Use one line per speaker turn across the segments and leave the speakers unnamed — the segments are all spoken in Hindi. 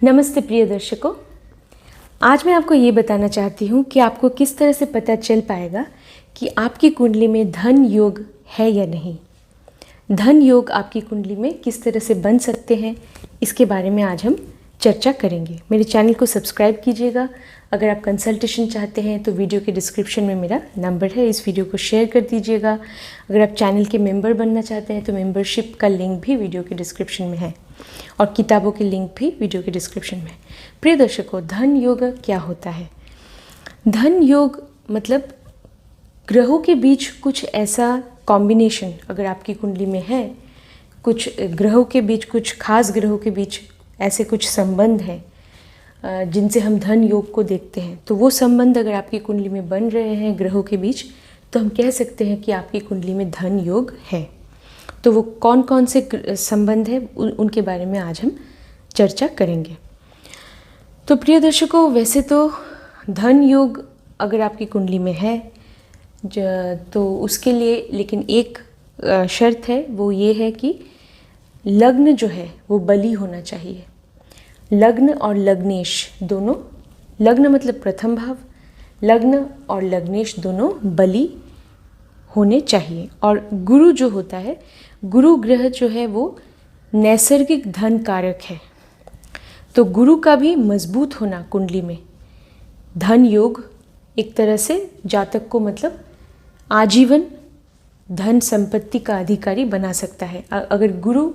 नमस्ते प्रिय दर्शकों, आज मैं आपको ये बताना चाहती हूँ कि आपको किस तरह से पता चल पाएगा कि आपकी कुंडली में धन योग है या नहीं। धन योग आपकी कुंडली में किस तरह से बन सकते हैं, इसके बारे में आज हम चर्चा करेंगे। मेरे चैनल को सब्सक्राइब कीजिएगा। अगर आप कंसल्टेशन चाहते हैं तो वीडियो के डिस्क्रिप्शन में मेरा नंबर है, इस वीडियो को शेयर कर दीजिएगा। अगर आप चैनल के मेंबर बनना चाहते हैं तो मेंबरशिप का लिंक भी वीडियो के डिस्क्रिप्शन में है और किताबों के लिंक भी वीडियो के डिस्क्रिप्शन में है। प्रिय दर्शकों, धन योग क्या होता है? धन योग मतलब ग्रहों के बीच कुछ ऐसा कॉम्बिनेशन अगर आपकी कुंडली में है, कुछ ग्रहों के बीच, कुछ खास ग्रहों के बीच ऐसे कुछ संबंध हैं जिनसे हम धन योग को देखते हैं, तो वो संबंध अगर आपकी कुंडली में बन रहे हैं ग्रहों के बीच, तो हम कह सकते हैं कि आपकी कुंडली में धन योग है। तो वो कौन कौन से संबंध हैं उनके बारे में आज हम चर्चा करेंगे। तो प्रिय दर्शकों, वैसे तो धन योग अगर आपकी कुंडली में है तो उसके लिए लेकिन एक शर्त है, वो ये है कि लग्न जो है वो बली होना चाहिए। लग्न और लग्नेश दोनों, लग्न मतलब प्रथम भाव, लग्न और लग्नेश दोनों बली होने चाहिए। और गुरु जो होता है, गुरु ग्रह जो है वो नैसर्गिक धन कारक है, तो गुरु का भी मजबूत होना कुंडली में धन योग एक तरह से जातक को मतलब आजीवन धन संपत्ति का अधिकारी बना सकता है अगर गुरु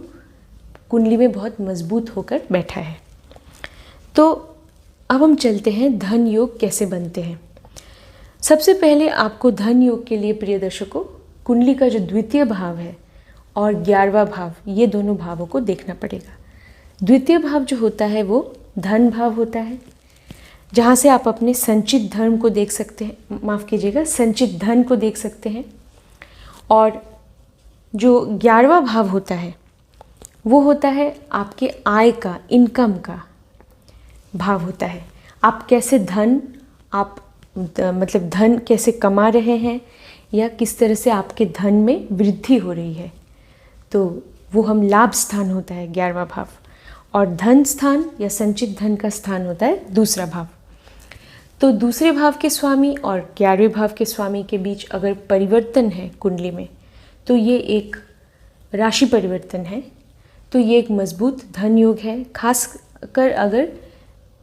कुंडली में बहुत मजबूत होकर बैठा है। तो अब हम चलते हैं धन योग कैसे बनते हैं। सबसे पहले आपको धन योग के लिए प्रिय दर्शकों कुंडली का जो द्वितीय भाव है और 11वां भाव, ये दोनों भावों को देखना पड़ेगा। द्वितीय भाव जो होता है वो धन भाव होता है, जहाँ से आप अपने संचित धन को देख सकते हैं, माफ़ कीजिएगा, संचित धन को देख सकते हैं। और जो 11वां भाव होता है वो होता है आपके आय का, इनकम का भाव होता है। आप कैसे धन, आप मतलब धन कैसे कमा रहे हैं या किस तरह से आपके धन में वृद्धि हो रही है, तो वो हम लाभ स्थान होता है 11वां भाव। और धन स्थान या संचित धन का स्थान होता है दूसरा भाव। तो दूसरे भाव के स्वामी और 11वें भाव के स्वामी के बीच अगर परिवर्तन है कुंडली में, तो ये एक राशि परिवर्तन है, तो ये एक मजबूत धन योग है। खास कर अगर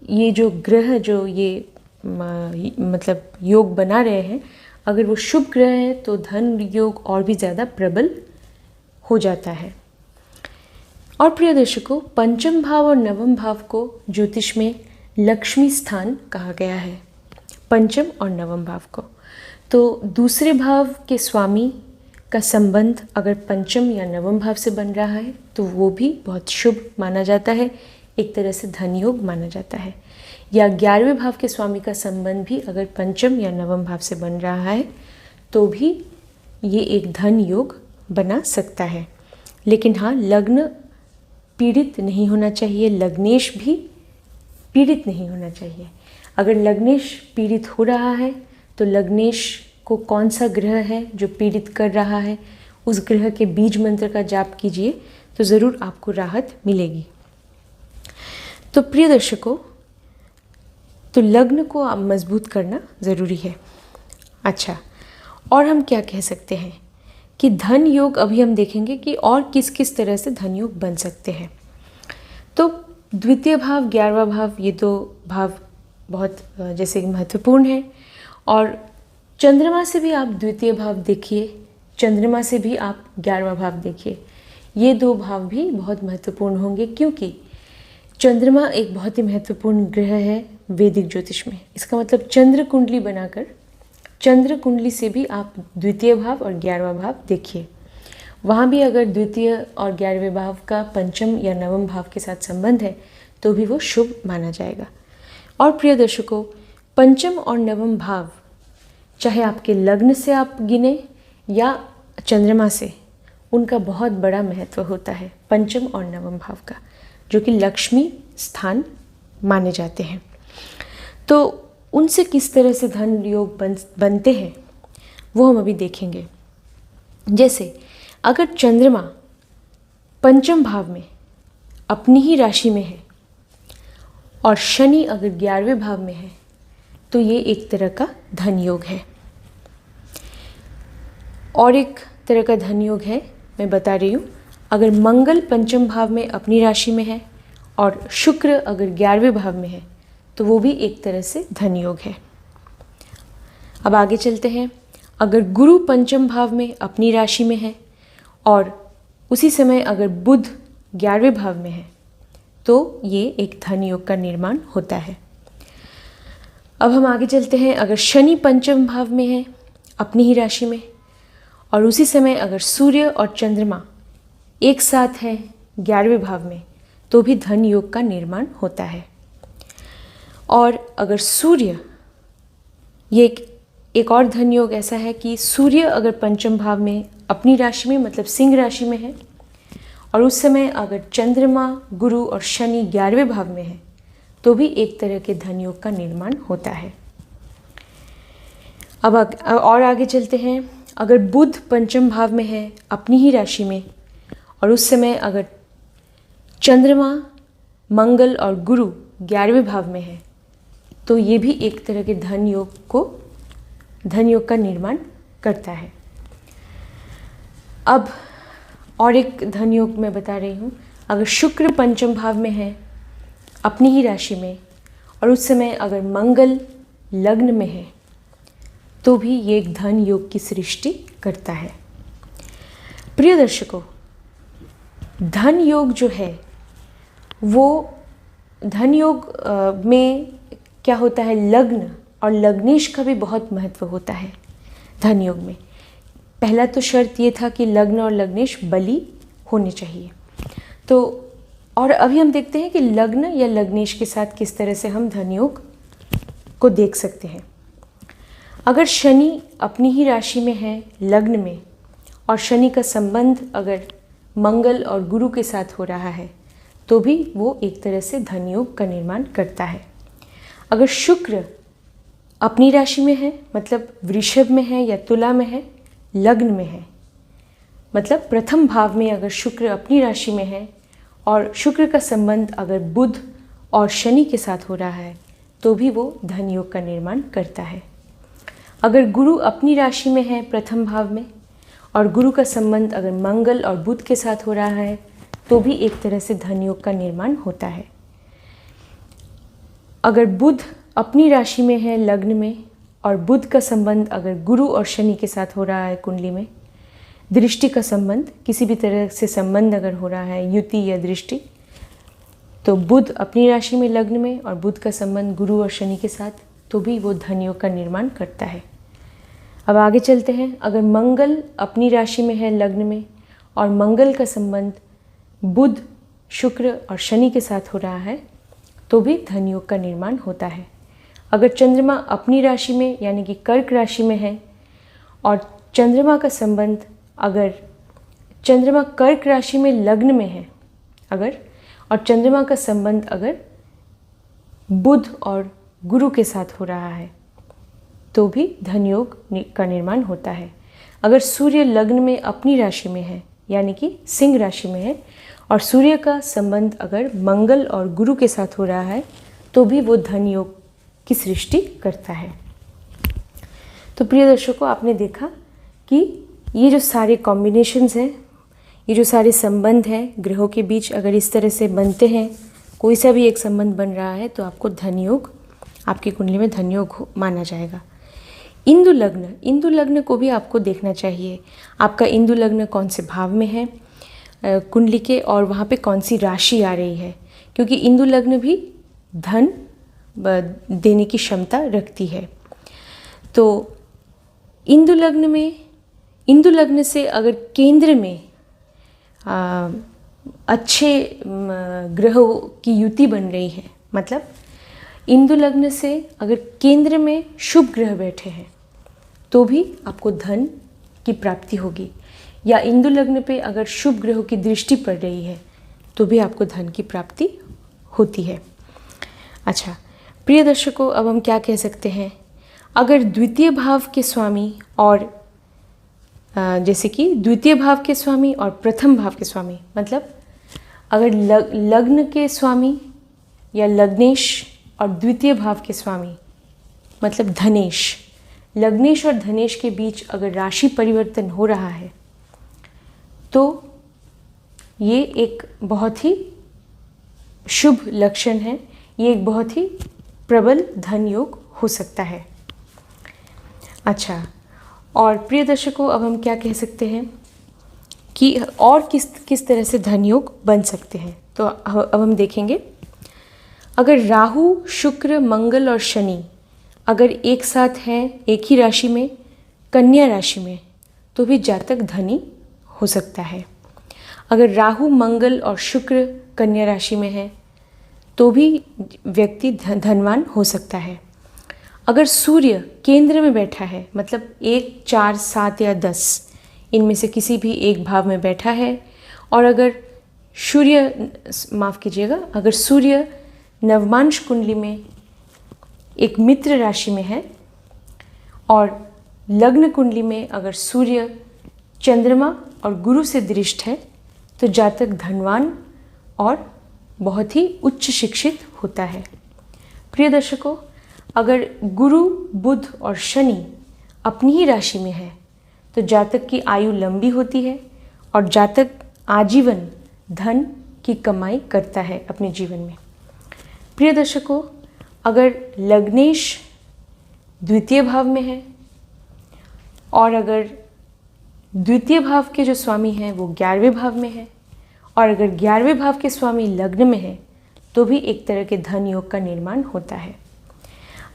ये जो ग्रह जो ये मतलब योग बना रहे हैं, अगर वो शुभ ग्रह है तो धन योग और भी ज़्यादा प्रबल हो जाता है। और प्रिय दर्शकों, पंचम भाव और नवम भाव को ज्योतिष में लक्ष्मी स्थान कहा गया है, पंचम और नवम भाव को। तो दूसरे भाव के स्वामी का संबंध अगर पंचम या नवम भाव से बन रहा है तो वो भी बहुत शुभ माना जाता है, एक तरह से धन योग माना जाता है। या 11वें भाव के स्वामी का संबंध भी अगर पंचम या नवम भाव से बन रहा है तो भी ये एक धन योग बना सकता है। लेकिन हाँ, लग्न पीड़ित नहीं होना चाहिए, लग्नेश भी पीड़ित नहीं होना चाहिए। अगर लग्नेश पीड़ित हो रहा है तो लग्नेश को कौन सा ग्रह है जो पीड़ित कर रहा है, उस ग्रह के बीज मंत्र का जाप कीजिए तो ज़रूर आपको राहत मिलेगी। तो प्रिय दर्शकों, तो लग्न को आप मजबूत करना ज़रूरी है। अच्छा, और हम क्या कह सकते हैं कि धन योग, अभी हम देखेंगे कि और किस किस तरह से धन योग बन सकते हैं। तो द्वितीय भाव, 11वां भाव, ये दो भाव बहुत जैसे महत्वपूर्ण है। और चंद्रमा से भी आप द्वितीय भाव देखिए, चंद्रमा से भी आप 11वां भाव देखिए, ये दो भाव भी बहुत महत्वपूर्ण होंगे, क्योंकि चंद्रमा एक बहुत ही महत्वपूर्ण ग्रह है वैदिक ज्योतिष में। इसका मतलब चंद्र कुंडली बनाकर, चंद्र कुंडली से भी आप द्वितीय भाव और 11वां भाव देखिए, वहाँ भी अगर द्वितीय और 11वें भाव का पंचम या नवम भाव के साथ संबंध है तो भी वो शुभ माना जाएगा। और प्रिय दर्शकों, पंचम और नवम भाव चाहे आपके लग्न से आप गिने या चंद्रमा से, उनका बहुत बड़ा महत्व होता है पंचम और नवम भाव का, जो कि लक्ष्मी स्थान माने जाते हैं। तो उनसे किस तरह से धन योग बनते हैं वो हम अभी देखेंगे। जैसे अगर चंद्रमा पंचम भाव में अपनी ही राशि में है और शनि अगर 11वें भाव में है तो ये एक तरह का धन योग है। और एक तरह का धन योग है, मैं बता रही हूँ, अगर मंगल पंचम भाव में अपनी राशि में है और शुक्र अगर 11वें भाव में है तो वो भी एक तरह से धन योग है। अब आगे चलते हैं। अगर गुरु पंचम भाव में अपनी राशि में है और उसी समय अगर बुध 11वें भाव में है तो ये एक धन योग का निर्माण होता है। अब हम आगे चलते हैं। अगर शनि पंचम भाव में है अपनी ही राशि में और उसी समय अगर सूर्य और चंद्रमा एक साथ है 11वें भाव में तो भी धन योग का निर्माण होता है। और अगर सूर्य, ये एक और धन योग ऐसा है कि सूर्य अगर पंचम भाव में अपनी राशि में मतलब सिंह राशि में है और उस समय अगर चंद्रमा, गुरु और शनि 11वें भाव में है तो भी एक तरह के धन योग का निर्माण होता है। अब और आगे चलते हैं। अगर बुध पंचम भाव में है अपनी ही राशि में और उस समय अगर चंद्रमा, मंगल और गुरु 11वें भाव में है तो ये भी एक तरह के धन योग का निर्माण करता है। अब और एक धन योग मैं बता रही हूँ। अगर शुक्र पंचम भाव में है अपनी ही राशि में और उस समय अगर मंगल लग्न में है तो भी ये एक धन योग की सृष्टि करता है। प्रिय दर्शकों, धन योग जो है वो धन योग में क्या होता है, लग्न और लग्नेश का भी बहुत महत्व होता है धन योग में। पहला तो शर्त ये था कि लग्न और लग्नेश बली होने चाहिए। तो और अभी हम देखते हैं कि लग्न या लग्नेश के साथ किस तरह से हम धन योग को देख सकते हैं। अगर शनि अपनी ही राशि में है लग्न में और शनि का संबंध अगर मंगल और गुरु के साथ हो रहा है तो भी वो एक तरह से धन योग का निर्माण करता है। अगर शुक्र अपनी राशि में है मतलब वृषभ में है या तुला में है, लग्न में है मतलब प्रथम भाव में अगर शुक्र अपनी राशि में है और शुक्र का संबंध अगर बुध और शनि के साथ हो रहा है तो भी वो धन योग का निर्माण करता है। अगर गुरु अपनी राशि में है प्रथम भाव में और गुरु का संबंध अगर मंगल और बुध के साथ हो रहा है तो भी एक तरह से धन योग का निर्माण होता है। अगर बुध अपनी राशि में है लग्न में और बुध का संबंध अगर गुरु और शनि के साथ हो रहा है कुंडली में, दृष्टि का संबंध, किसी भी तरह से संबंध अगर हो रहा है युति या दृष्टि, तो बुध अपनी राशि में लग्न में और बुध का संबंध गुरु और शनि के साथ तो भी वो धन योग का निर्माण करता है। अब आगे चलते हैं। अगर मंगल अपनी राशि में है लग्न में और मंगल का संबंध बुध, शुक्र और शनि के साथ हो रहा है तो भी धन योग का निर्माण होता है। अगर चंद्रमा अपनी राशि में यानी कि कर्क राशि में है और चंद्रमा का संबंध अगर चंद्रमा कर्क राशि में लग्न में है अगर और चंद्रमा का संबंध अगर बुध और गुरु के साथ हो रहा है तो भी धन योग का निर्माण होता है। अगर सूर्य लग्न में अपनी राशि में है यानी कि सिंह राशि में है और सूर्य का संबंध अगर मंगल और गुरु के साथ हो रहा है तो भी वो धन योग की सृष्टि करता है। तो प्रिय दर्शकों, आपने देखा कि ये जो सारे कॉम्बिनेशंस हैं, ये जो सारे संबंध हैं ग्रहों के बीच अगर इस तरह से बनते हैं, कोई सा भी एक संबंध बन रहा है तो आपको धन योग, आपकी कुंडली में धन योग माना जाएगा। इंदु लग्न को भी आपको देखना चाहिए। आपका इंदु लग्न कौन से भाव में है कुंडली के और वहाँ पे कौन सी राशि आ रही है, क्योंकि इंदु लग्न भी धन देने की क्षमता रखती है। तो इंदु लग्न से अगर केंद्र में अच्छे ग्रहों की युति बन रही है, मतलब इंदु लग्न से अगर केंद्र में शुभ ग्रह बैठे हैं तो भी आपको धन की प्राप्ति होगी, या इंदु लग्न पे अगर शुभ ग्रहों की दृष्टि पड़ रही है तो भी आपको धन की प्राप्ति होती है। अच्छा प्रिय दर्शकों, अब हम क्या कह सकते हैं, अगर द्वितीय भाव के स्वामी और जैसे कि द्वितीय भाव के स्वामी और प्रथम भाव के स्वामी, मतलब अगर लग्न के स्वामी या लग्नेश और द्वितीय भाव के स्वामी मतलब धनेश, लग्नेश और धनेश के बीच अगर राशि परिवर्तन हो रहा है तो ये एक बहुत ही शुभ लक्षण है, ये एक बहुत ही प्रबल धन योग हो सकता है। अच्छा, और प्रिय दर्शकों, अब हम क्या कह सकते हैं कि और किस तरह से धन योग बन सकते हैं। तो अब हम देखेंगे, अगर राहु, शुक्र, मंगल और शनि अगर एक साथ हैं एक ही राशि में, कन्या राशि में, तो भी जातक धनी हो सकता है। अगर राहु, मंगल और शुक्र कन्या राशि में है तो भी व्यक्ति धनवान हो सकता है। अगर सूर्य केंद्र में बैठा है, मतलब 1, 4, 7 या 10 इनमें से किसी भी एक भाव में बैठा है, और अगर अगर सूर्य नवमांश कुंडली में एक मित्र राशि में है और लग्न कुंडली में अगर सूर्य चंद्रमा और गुरु से दृष्ट है तो जातक धनवान और बहुत ही उच्च शिक्षित होता है। प्रिय दर्शकों, अगर गुरु, बुध और शनि अपनी ही राशि में है तो जातक की आयु लंबी होती है और जातक आजीवन धन की कमाई करता है अपने जीवन में। प्रिय दर्शकों, अगर लग्नेश द्वितीय भाव में है और अगर द्वितीय भाव के जो स्वामी हैं वो 11वें भाव में है और अगर 11वें भाव के स्वामी लग्न में है तो भी एक तरह के धन योग का निर्माण होता है।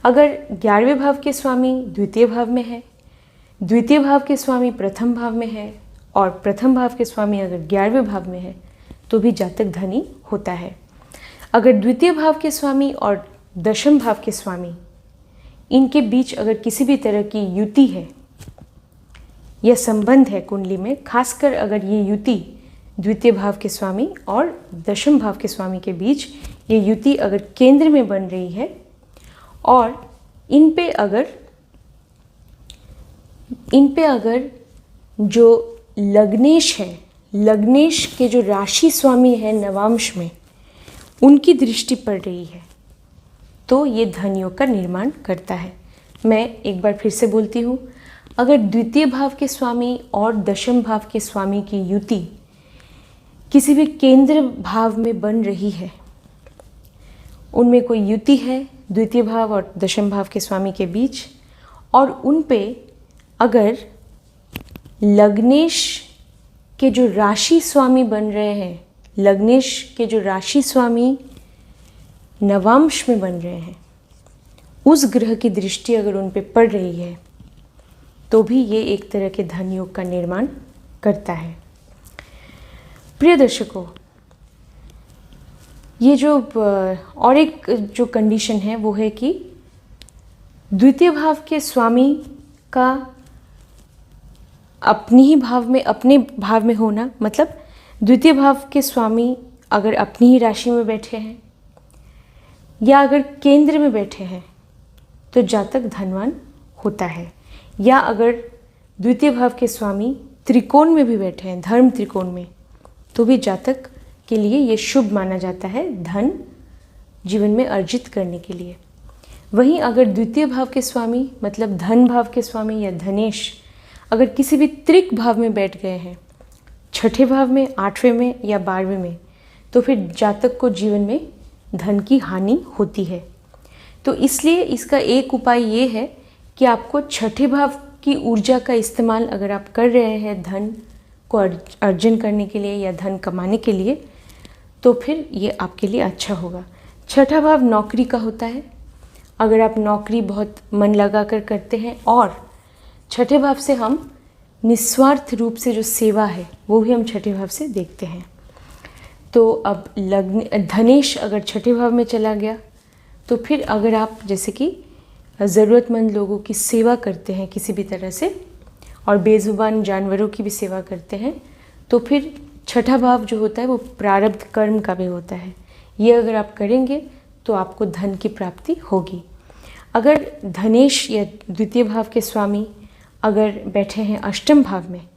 अगर 11वें भाव के स्वामी द्वितीय भाव में है, द्वितीय भाव के स्वामी प्रथम भाव में है और प्रथम भाव के स्वामी अगर 11वें भाव में है तो भी जातक धनी होता है। अगर द्वितीय भाव के स्वामी और दशम भाव के स्वामी इनके बीच अगर किसी भी तरह की युति है या संबंध है कुंडली में, खासकर अगर ये युति द्वितीय भाव के स्वामी और दशम भाव के स्वामी के बीच ये युति अगर केंद्र में बन रही है और इन पे अगर जो लग्नेश है, लग्नेश के जो राशि स्वामी है नवांश में, उनकी दृष्टि पड़ रही है तो ये धन योग का निर्माण करता है। मैं एक बार फिर से बोलती हूँ, अगर द्वितीय भाव के स्वामी और दशम भाव के स्वामी की युति किसी भी केंद्र भाव में बन रही है, उनमें कोई युति है द्वितीय भाव और दशम भाव के स्वामी के बीच और उन पे अगर लग्नेश के जो राशि स्वामी बन रहे हैं, लग्नेश के जो राशि स्वामी नवांश में बन रहे हैं, उस ग्रह की दृष्टि अगर उन पे पड़ रही है तो भी ये एक तरह के धन योग का निर्माण करता है। प्रिय दर्शकों, ये जो और एक जो कंडीशन है वो है कि द्वितीय भाव के स्वामी का अपने भाव में होना, मतलब द्वितीय भाव के स्वामी अगर अपनी ही राशि में बैठे हैं या अगर केंद्र में बैठे हैं तो जातक धनवान होता है, या अगर द्वितीय भाव के स्वामी त्रिकोण में भी बैठे हैं, धर्म त्रिकोण में, तो भी जातक के लिए ये शुभ माना जाता है धन जीवन में अर्जित करने के लिए। वहीं अगर द्वितीय भाव के स्वामी मतलब धन भाव के स्वामी या धनेश अगर किसी भी त्रिक भाव में बैठ गए हैं, छठे भाव में, 8वें में या 12वें में, तो फिर जातक को जीवन में धन की हानि होती है। तो इसलिए इसका एक उपाय ये है कि आपको छठे भाव की ऊर्जा का इस्तेमाल अगर आप कर रहे हैं धन को अर्जन करने के लिए या धन कमाने के लिए, तो फिर ये आपके लिए अच्छा होगा। छठा भाव नौकरी का होता है। अगर आप नौकरी बहुत मन लगा कर करते हैं और छठे भाव से हम निस्वार्थ रूप से जो सेवा है वो भी हम छठे भाव से देखते हैं। तो अब धनेश अगर छठे भाव में चला गया तो फिर अगर आप जैसे कि ज़रूरतमंद लोगों की सेवा करते हैं किसी भी तरह से और बेज़ुबान जानवरों की भी सेवा करते हैं, तो फिर छठा भाव जो होता है वो प्रारब्ध कर्म का भी होता है। ये अगर आप करेंगे तो आपको धन की प्राप्ति होगी। अगर धनेश या द्वितीय भाव के स्वामी अगर बैठे हैं अष्टम भाव में,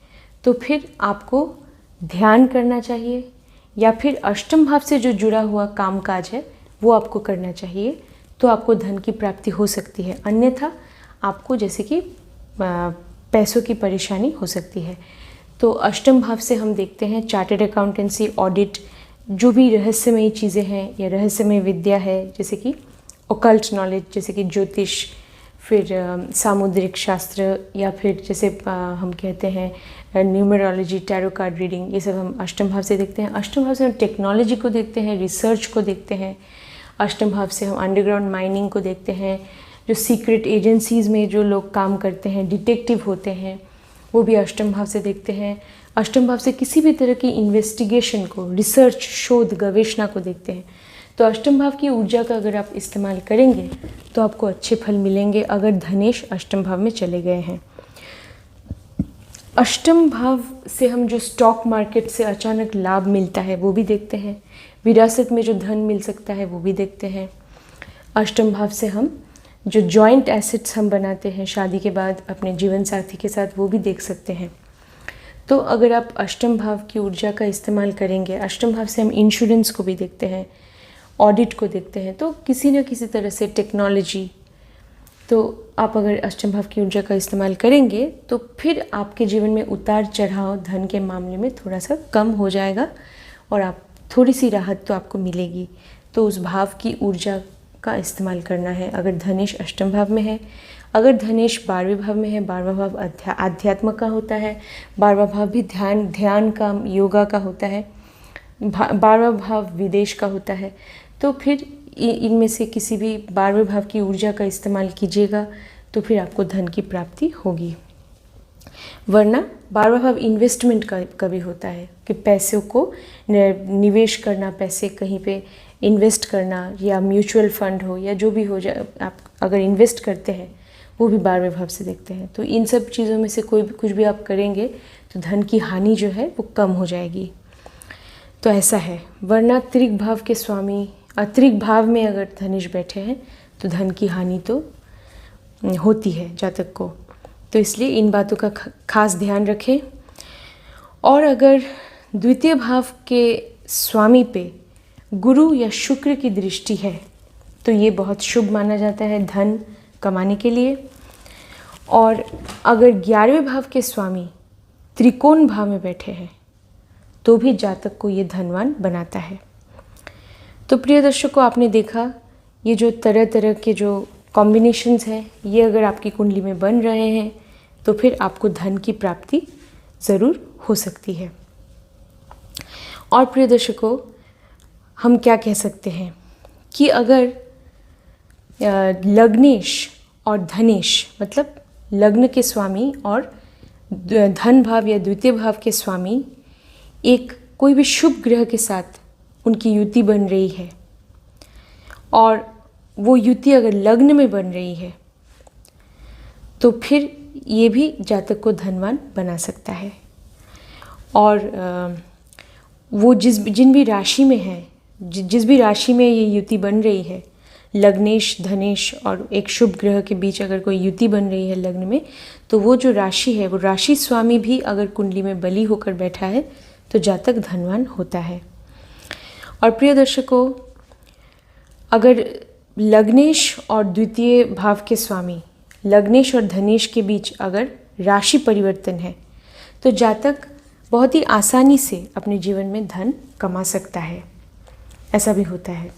तो फिर आपको ध्यान करना चाहिए या फिर अष्टम भाव से जो जुड़ा हुआ कामकाज है वो आपको करना चाहिए, तो आपको धन की प्राप्ति हो सकती है। अन्यथा आपको जैसे कि पैसों की परेशानी हो सकती है। तो अष्टम भाव से हम देखते हैं चार्टर्ड अकाउंटेंसी, ऑडिट, जो भी रहस्यमयी चीज़ें हैं या रहस्यमय विद्या है, जैसे कि ओकल्ट नॉलेज, जैसे कि ज्योतिष, फिर सामुद्रिक शास्त्र, या फिर जैसे हम कहते हैं न्यूमरोलॉजी, टैरो कार्ड रीडिंग, ये सब हम अष्टम भाव से देखते हैं। अष्टम भाव से हम टेक्नोलॉजी को देखते हैं, रिसर्च को देखते हैं। अष्टम भाव से हम अंडरग्राउंड माइनिंग को देखते हैं, जो सीक्रेट एजेंसीज़ में जो लोग काम करते हैं, डिटेक्टिव होते हैं, वो भी अष्टम भाव से देखते हैं। अष्टम भाव से किसी भी तरह की इन्वेस्टिगेशन को, रिसर्च, शोध, गवेषणा को देखते हैं। तो अष्टम भाव की ऊर्जा का अगर आप इस्तेमाल करेंगे तो आपको अच्छे फल मिलेंगे अगर धनेश अष्टम भाव में चले गए हैं। अष्टम भाव से हम जो स्टॉक मार्केट से अचानक लाभ मिलता है वो भी देखते हैं। विरासत में जो धन मिल सकता है वो भी देखते हैं। अष्टम भाव से हम जो जॉइंट एसेट्स हम बनाते हैं शादी के बाद अपने जीवन साथी के साथ, वो भी देख सकते हैं। तो अगर आप अष्टम भाव की ऊर्जा का इस्तेमाल करेंगे, अष्टम भाव से हम इंश्योरेंस को भी देखते हैं, ऑडिट को देखते हैं, तो किसी न किसी तरह से टेक्नोलॉजी, तो आप अगर अष्टम भाव की ऊर्जा का इस्तेमाल करेंगे तो फिर आपके जीवन में उतार चढ़ाव धन के मामले में थोड़ा सा कम हो जाएगा और आप थोड़ी सी राहत तो आपको मिलेगी। तो उस भाव की ऊर्जा का इस्तेमाल करना है। अगर धनेश अष्टम भाव में है, अगर धनेश 12वें भाव में है, 12वां भाव आध्यात्म का होता है, 12वां भाव भी ध्यान का, योगा का होता है, 12वां भाव विदेश का होता है, तो फिर इनमें से किसी भी 12वें भाव की ऊर्जा का इस्तेमाल कीजिएगा तो फिर आपको धन की प्राप्ति होगी। वरना 12वां भाव इन्वेस्टमेंट का भी होता है कि पैसों को निवेश करना, पैसे कहीं पे इन्वेस्ट करना, या म्यूचुअल फंड हो या जो भी हो जाए, आप अगर इन्वेस्ट करते हैं वो भी 12वें भाव से देखते हैं। तो इन सब चीज़ों में से कोई भी कुछ भी आप करेंगे तो धन की हानि जो है वो कम हो जाएगी। तो ऐसा है। वरना त्रिक भाव के स्वामी, अत्रिक भाव में अगर धनेश बैठे हैं तो धन की हानि तो होती है जातक को। तो इसलिए इन बातों का खास ध्यान रखें। और अगर द्वितीय भाव के स्वामी पे गुरु या शुक्र की दृष्टि है तो ये बहुत शुभ माना जाता है धन कमाने के लिए। और अगर 11वें भाव के स्वामी त्रिकोण भाव में बैठे हैं तो भी जातक को ये धनवान बनाता है। तो प्रिय दर्शकों, आपने देखा ये जो तरह तरह के जो कॉम्बिनेशंस हैं, ये अगर आपकी कुंडली में बन रहे हैं तो फिर आपको धन की प्राप्ति ज़रूर हो सकती है। और प्रिय दर्शकों, हम क्या कह सकते हैं कि अगर लग्नेश और धनेश, मतलब लग्न के स्वामी और धन भाव या द्वितीय भाव के स्वामी एक कोई भी शुभ ग्रह के साथ उनकी युति बन रही है और वो युति अगर लग्न में बन रही है तो फिर ये भी जातक को धनवान बना सकता है। और वो जिन भी राशि में है, जिस भी राशि में ये युति बन रही है, लग्नेश, धनेश और एक शुभ ग्रह के बीच अगर कोई युति बन रही है लग्न में, तो वो जो राशि है, वो राशि स्वामी भी अगर कुंडली में बली होकर बैठा है तो जातक धनवान होता है। और प्रिय दर्शकों, अगर लग्नेश और द्वितीय भाव के स्वामी, लग्नेश और धनेश के बीच अगर राशि परिवर्तन है तो जातक बहुत ही आसानी से अपने जीवन में धन कमा सकता है। ऐसा भी होता है।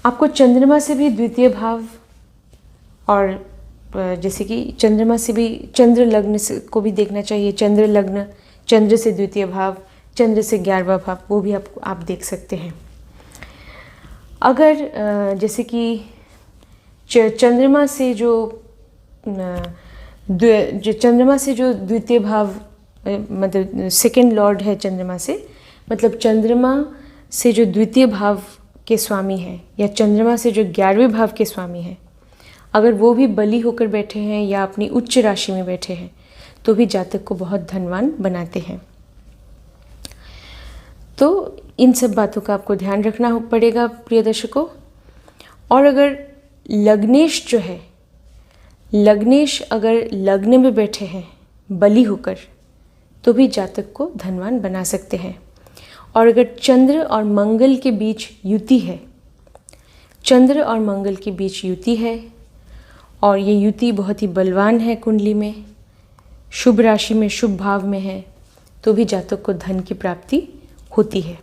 आपको चंद्रमा से भी द्वितीय भाव, और जैसे कि चंद्रमा से भी चंद्र लग्न से को भी देखना चाहिए। चंद्र लग्न, चंद्र से द्वितीय भाव, चंद्र से 11वां भाव, वो भी आप देख सकते हैं। अगर जैसे कि चंद्रमा से जो चंद्रमा से जो द्वितीय भाव, मतलब सेकंड लॉर्ड है चंद्रमा से, मतलब चंद्रमा से जो द्वितीय भाव के स्वामी है या चंद्रमा से जो 11वें भाव के स्वामी है, अगर वो भी बली होकर बैठे हैं या अपनी उच्च राशि में बैठे हैं तो भी जातक को बहुत धनवान बनाते हैं। तो इन सब बातों का आपको ध्यान रखना पड़ेगा प्रिय दर्शकों। और अगर लग्नेश जो है, लग्नेश अगर लग्न में बैठे हैं बली होकर तो भी जातक को धनवान बना सकते हैं। और अगर चंद्र और मंगल के बीच युति है चंद्र और मंगल के बीच युति है और ये युति बहुत ही बलवान है कुंडली में, शुभ राशि में शुभ भाव में है, तो भी जातक को धन की प्राप्ति होती है।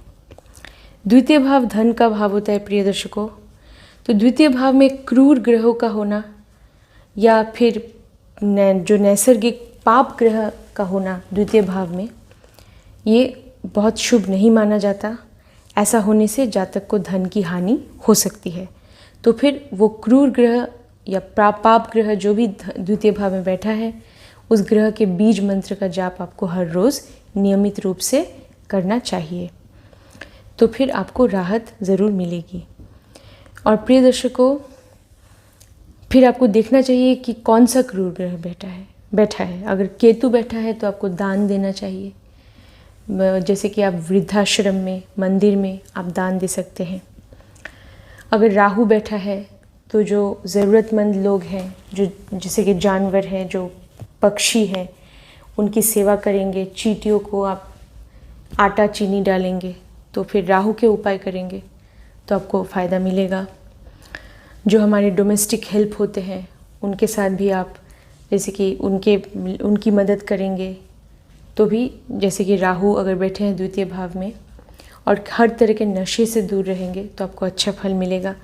द्वितीय भाव धन का भाव होता है प्रिय दर्शकों। तो द्वितीय भाव में क्रूर ग्रहों का होना या फिर जो नैसर्गिक पाप ग्रह का होना द्वितीय भाव में, ये बहुत शुभ नहीं माना जाता। ऐसा होने से जातक को धन की हानि हो सकती है। तो फिर वो क्रूर ग्रह या पाप ग्रह जो भी द्वितीय भाव में बैठा है, उस ग्रह के बीज मंत्र का जाप आपको हर रोज़ नियमित रूप से करना चाहिए, तो फिर आपको राहत ज़रूर मिलेगी। और प्रिय दर्शकों, फिर आपको देखना चाहिए कि कौन सा क्रूर ग्रह बैठा है। अगर केतु बैठा है तो आपको दान देना चाहिए, जैसे कि आप वृद्धाश्रम में, मंदिर में आप दान दे सकते हैं। अगर राहु बैठा है तो जो ज़रूरतमंद लोग हैं, जो जैसे कि जानवर हैं, जो पक्षी हैं, उनकी सेवा करेंगे। चींटियों को आप आटा चीनी डालेंगे, तो फिर राहु के उपाय करेंगे तो आपको फ़ायदा मिलेगा। जो हमारे डोमेस्टिक हेल्प होते हैं, उनके साथ भी आप जैसे कि उनकी मदद करेंगे, तो भी जैसे कि राहु अगर बैठे हैं द्वितीय भाव में और हर तरह के नशे से दूर रहेंगे तो आपको अच्छा फल मिलेगा।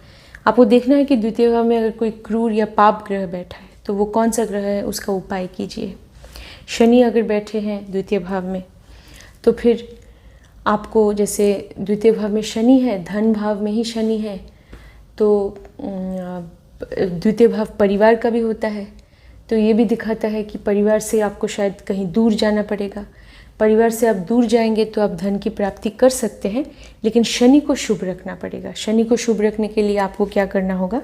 आपको देखना है कि द्वितीय भाव में अगर कोई क्रूर या पाप ग्रह बैठा है तो वो कौन सा ग्रह है, उसका उपाय कीजिए। शनि अगर बैठे हैं द्वितीय भाव में तो फिर आपको, जैसे द्वितीय भाव में शनि है, धन भाव में ही शनि है, तो द्वितीय भाव परिवार का भी होता है, तो ये भी दिखाता है कि परिवार से आपको शायद कहीं दूर जाना पड़ेगा। परिवार से आप दूर जाएंगे तो आप धन की प्राप्ति कर सकते हैं, लेकिन शनि को शुभ रखना पड़ेगा। शनि को शुभ रखने के लिए आपको क्या करना होगा,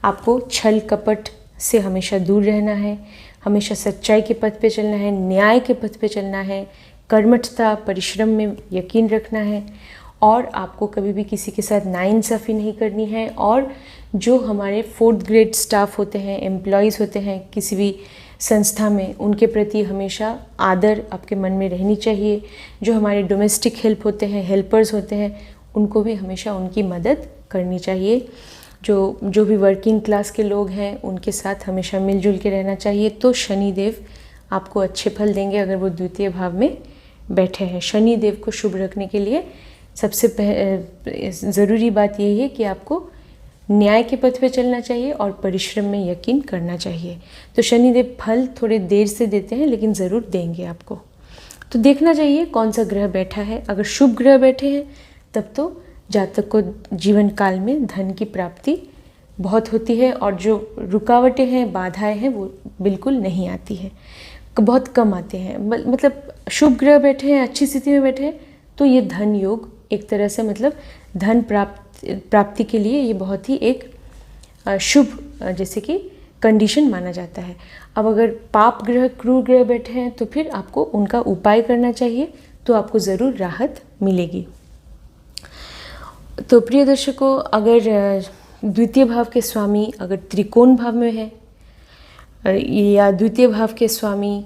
आपको छल कपट से हमेशा दूर रहना है, हमेशा सच्चाई के पथ पे चलना है, न्याय के पथ पे चलना है, कर्मठता परिश्रम में यकीन रखना है, और आपको कभी भी किसी के साथ नाइंसाफ़ी नहीं करनी है। और जो हमारे 4th ग्रेड स्टाफ होते हैं, एम्प्लॉयज़ होते हैं किसी भी संस्था में, उनके प्रति हमेशा आदर आपके मन में रहनी चाहिए। जो हमारे डोमेस्टिक हेल्प होते हैं, हेल्पर्स होते हैं, उनको भी हमेशा उनकी मदद करनी चाहिए। जो भी वर्किंग क्लास के लोग हैं, उनके साथ हमेशा मिलजुल के रहना चाहिए। तो शनिदेव आपको अच्छे फल देंगे अगर वो द्वितीय भाव में बैठे हैं। शनिदेव को शुभ रखने के लिए सबसे ज़रूरी बात यही है कि आपको न्याय के पथ पे चलना चाहिए और परिश्रम में यकीन करना चाहिए। तो शनिदेव फल थोड़े देर से देते हैं, लेकिन ज़रूर देंगे आपको। तो देखना चाहिए कौन सा ग्रह बैठा है। अगर शुभ ग्रह बैठे हैं तब तो जातक को जीवन काल में धन की प्राप्ति बहुत होती है, और जो रुकावटें हैं, बाधाएं हैं, वो बिल्कुल नहीं आती हैं, बहुत कम आते हैं। मतलब शुभ ग्रह बैठे हैं, अच्छी स्थिति में बैठे हैं, तो ये धन योग एक तरह से, मतलब धन प्राप्ति के लिए ये बहुत ही एक शुभ जैसे कि कंडीशन माना जाता है। अब अगर पाप ग्रह, क्रूर ग्रह बैठे हैं तो फिर आपको उनका उपाय करना चाहिए, तो आपको ज़रूर राहत मिलेगी। तो प्रिय दर्शकों, अगर द्वितीय भाव के स्वामी अगर त्रिकोण भाव में है, या द्वितीय भाव के स्वामी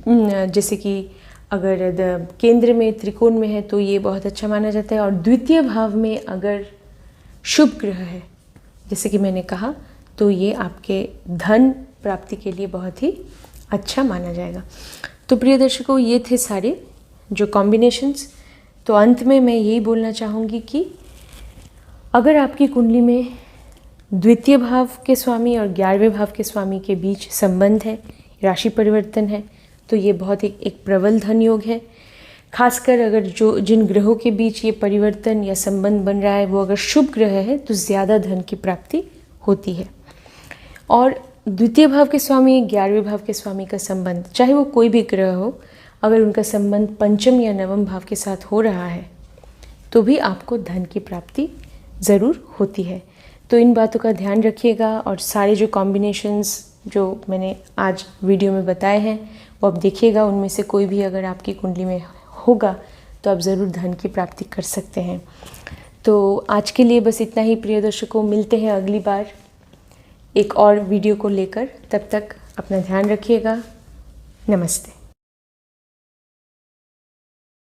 जैसे कि अगर केंद्र में त्रिकोण में है, तो ये बहुत अच्छा माना जाता है। और द्वितीय भाव में अगर शुभ ग्रह है, जैसे कि मैंने कहा, तो ये आपके धन प्राप्ति के लिए बहुत ही अच्छा माना जाएगा। तो प्रिय दर्शकों, ये थे सारे जो कॉम्बिनेशंस। तो अंत में मैं यही बोलना चाहूँगी कि अगर आपकी कुंडली में द्वितीय भाव के स्वामी और 11वें भाव के स्वामी के बीच संबंध है, राशि परिवर्तन है, तो ये बहुत ही एक प्रबल धन योग है। खासकर अगर जिन ग्रहों के बीच ये परिवर्तन या संबंध बन रहा है वो अगर शुभ ग्रह है, तो ज़्यादा धन की प्राप्ति होती है। और द्वितीय भाव के स्वामी, 11वें भाव के स्वामी का संबंध, चाहे वो कोई भी ग्रह हो, अगर उनका संबंध पंचम या नवम भाव के साथ हो रहा है, तो भी आपको धन की प्राप्ति ज़रूर होती है। तो इन बातों का ध्यान रखिएगा, और सारे जो कॉम्बिनेशंस जो मैंने आज वीडियो में बताए हैं वो आप देखिएगा। उनमें से कोई भी अगर आपकी कुंडली में होगा तो आप ज़रूर धन की प्राप्ति कर सकते हैं। तो आज के लिए बस इतना ही प्रिय दर्शकों, मिलते हैं अगली बार एक और वीडियो को लेकर। तब तक अपना ध्यान रखिएगा। नमस्ते।